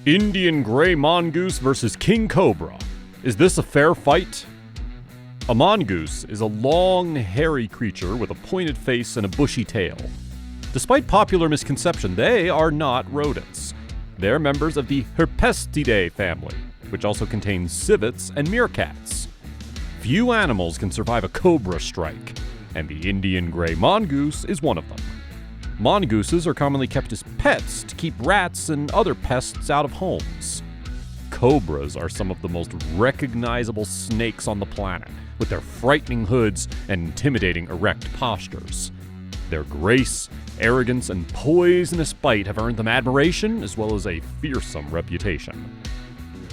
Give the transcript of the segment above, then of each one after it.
Indian gray mongoose versus king cobra. Is this a fair fight? A mongoose is a long, hairy creature with a pointed face and a bushy tail. Despite popular misconception, they are not rodents. They're members of the Herpestidae family, which also contains civets and meerkats. Few animals can survive a cobra strike, and the Indian gray mongoose is one of them. Mongooses are commonly kept as pets to keep rats and other pests out of homes. Cobras are some of the most recognizable snakes on the planet, with their frightening hoods and intimidating erect postures. Their grace, arrogance, and poisonous bite have earned them admiration as well as a fearsome reputation.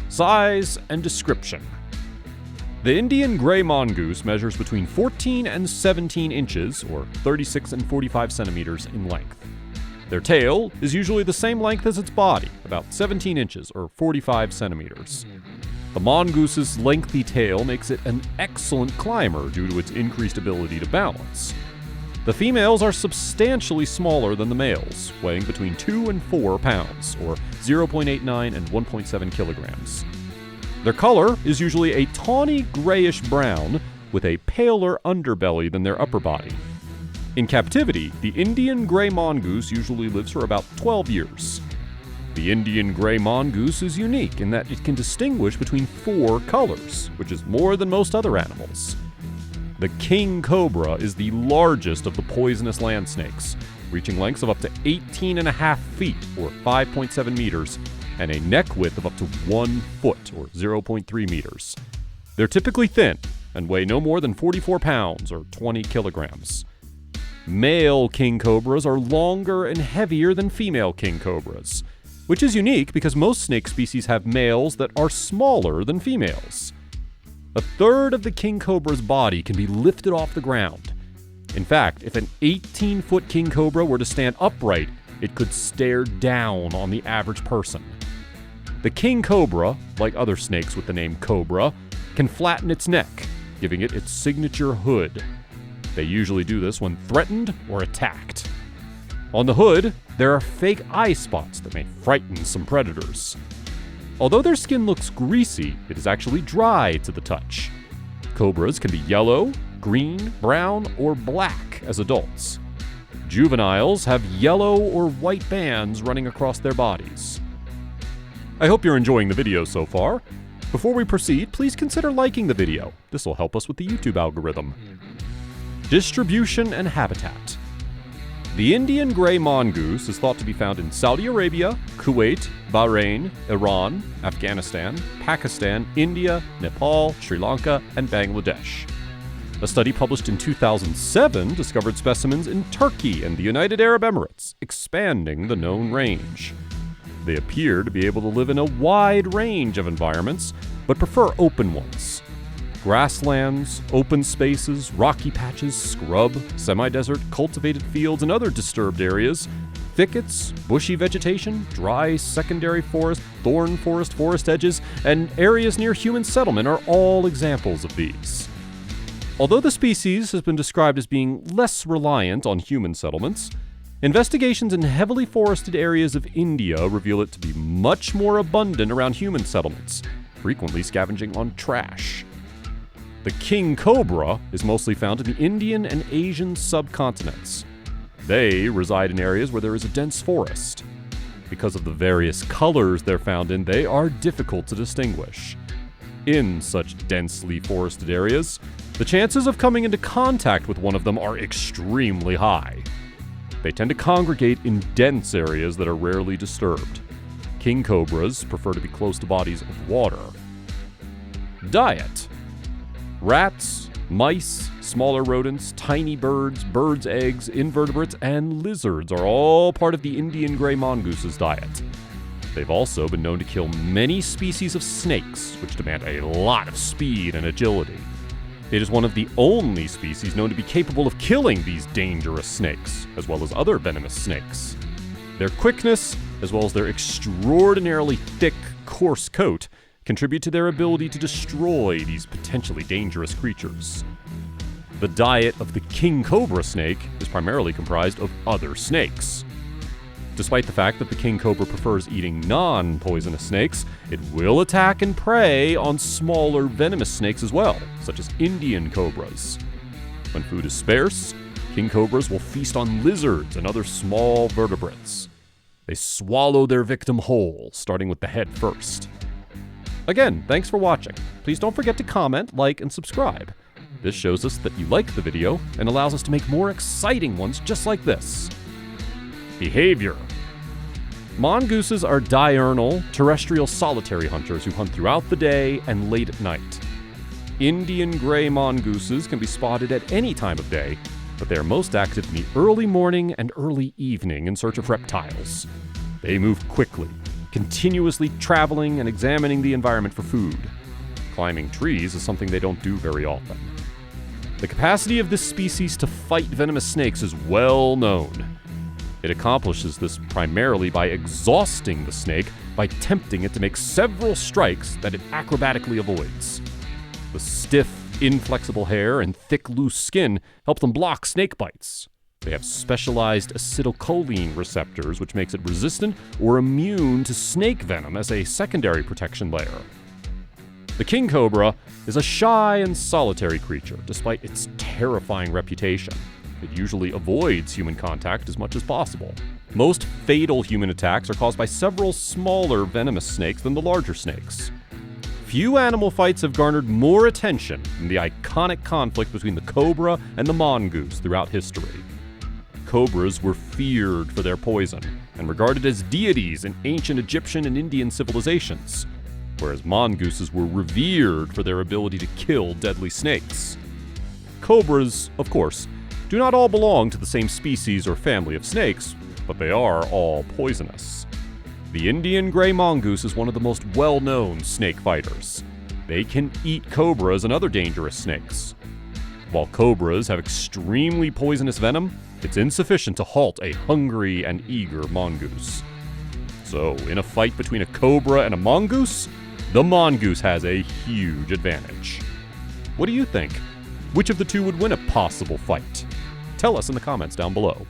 Size and description. The Indian gray mongoose measures between 14 and 17 inches, or 36 and 45 centimeters in length. Their tail is usually the same length as its body, about 17 inches, or 45 centimeters. The mongoose's lengthy tail makes it an excellent climber due to its increased ability to balance. The females are substantially smaller than the males, weighing between 2 and 4 pounds, or 0.89 and 1.7 kilograms. Their color is usually a tawny grayish brown with a paler underbelly than their upper body. In captivity, the Indian gray mongoose usually lives for about 12 years. The Indian gray mongoose is unique in that it can distinguish between 4 colors, which is more than most other animals. The king cobra is the largest of the poisonous land snakes, reaching lengths of up to 18.5 feet, or 5.7 meters, and a neck width of up to 1 foot, or 0.3 meters. They're typically thin and weigh no more than 44 pounds, or 20 kilograms. Male king cobras are longer and heavier than female king cobras, which is unique because most snake species have males that are smaller than females. A third of the king cobra's body can be lifted off the ground. In fact, if an 18-foot king cobra were to stand upright, it could stare down on the average person. The king cobra, like other snakes with the name cobra, can flatten its neck, giving it its signature hood. They usually do this when threatened or attacked. On the hood, there are fake eye spots that may frighten some predators. Although their skin looks greasy, it is actually dry to the touch. Cobras can be yellow, green, brown, or black as adults. Juveniles have yellow or white bands running across their bodies. I hope you're enjoying the video so far. Before we proceed, please consider liking the video. This will help us with the YouTube algorithm. Distribution and habitat. The Indian gray mongoose is thought to be found in Saudi Arabia, Kuwait, Bahrain, Iran, Afghanistan, Pakistan, India, Nepal, Sri Lanka, and Bangladesh. A study published in 2007 discovered specimens in Turkey and the United Arab Emirates, expanding the known range. They appear to be able to live in a wide range of environments, but prefer open ones. Grasslands, open spaces, rocky patches, scrub, semi-desert, cultivated fields, and other disturbed areas, thickets, bushy vegetation, dry secondary forest, thorn forest, forest edges, and areas near human settlement are all examples of these. Although the species has been described as being less reliant on human settlements, investigations in heavily forested areas of India reveal it to be much more abundant around human settlements, frequently scavenging on trash. The king cobra is mostly found in the Indian and Asian subcontinents. They reside in areas where there is a dense forest. Because of the various colors they're found in, they are difficult to distinguish. In such densely forested areas, the chances of coming into contact with one of them are extremely high. They tend to congregate in dense areas that are rarely disturbed. King cobras prefer to be close to bodies of water. Diet. Rats, mice, smaller rodents, tiny birds, birds' eggs, invertebrates, and lizards are all part of the Indian gray mongoose's diet. They've also been known to kill many species of snakes, which demand a lot of speed and agility. It is one of the only species known to be capable of killing these dangerous snakes, as well as other venomous snakes. Their quickness, as well as their extraordinarily thick, coarse coat, contribute to their ability to destroy these potentially dangerous creatures. The diet of the king cobra snake is primarily comprised of other snakes. Despite the fact that the king cobra prefers eating non-poisonous snakes, it will attack and prey on smaller venomous snakes as well, such as Indian cobras. When food is sparse, king cobras will feast on lizards and other small vertebrates. They swallow their victim whole, starting with the head first. Again, thanks for watching. Please don't forget to comment, like, and subscribe. This shows us that you like the video and allows us to make more exciting ones just like this. Behavior. Mongooses are diurnal, terrestrial solitary hunters who hunt throughout the day and late at night. Indian gray mongooses can be spotted at any time of day, but they are most active in the early morning and early evening in search of reptiles. They move quickly, continuously traveling and examining the environment for food. Climbing trees is something they don't do very often. The capacity of this species to fight venomous snakes is well known. It accomplishes this primarily by exhausting the snake by tempting it to make several strikes that it acrobatically avoids. The stiff, inflexible hair and thick, loose skin help them block snake bites. They have specialized acetylcholine receptors, which makes it resistant or immune to snake venom as a secondary protection layer. The king cobra is a shy and solitary creature, despite its terrifying reputation. It usually avoids human contact as much as possible. Most fatal human attacks are caused by several smaller venomous snakes than the larger snakes. Few animal fights have garnered more attention than the iconic conflict between the cobra and the mongoose throughout history. Cobras were feared for their poison and regarded as deities in ancient Egyptian and Indian civilizations, whereas mongooses were revered for their ability to kill deadly snakes. Cobras, of course, do not all belong to the same species or family of snakes, but they are all poisonous. The Indian gray mongoose is one of the most well-known snake fighters. They can eat cobras and other dangerous snakes. While cobras have extremely poisonous venom, it's insufficient to halt a hungry and eager mongoose. So, in a fight between a cobra and a mongoose, the mongoose has a huge advantage. What do you think? Which of the two would win a possible fight? Tell us in the comments down below.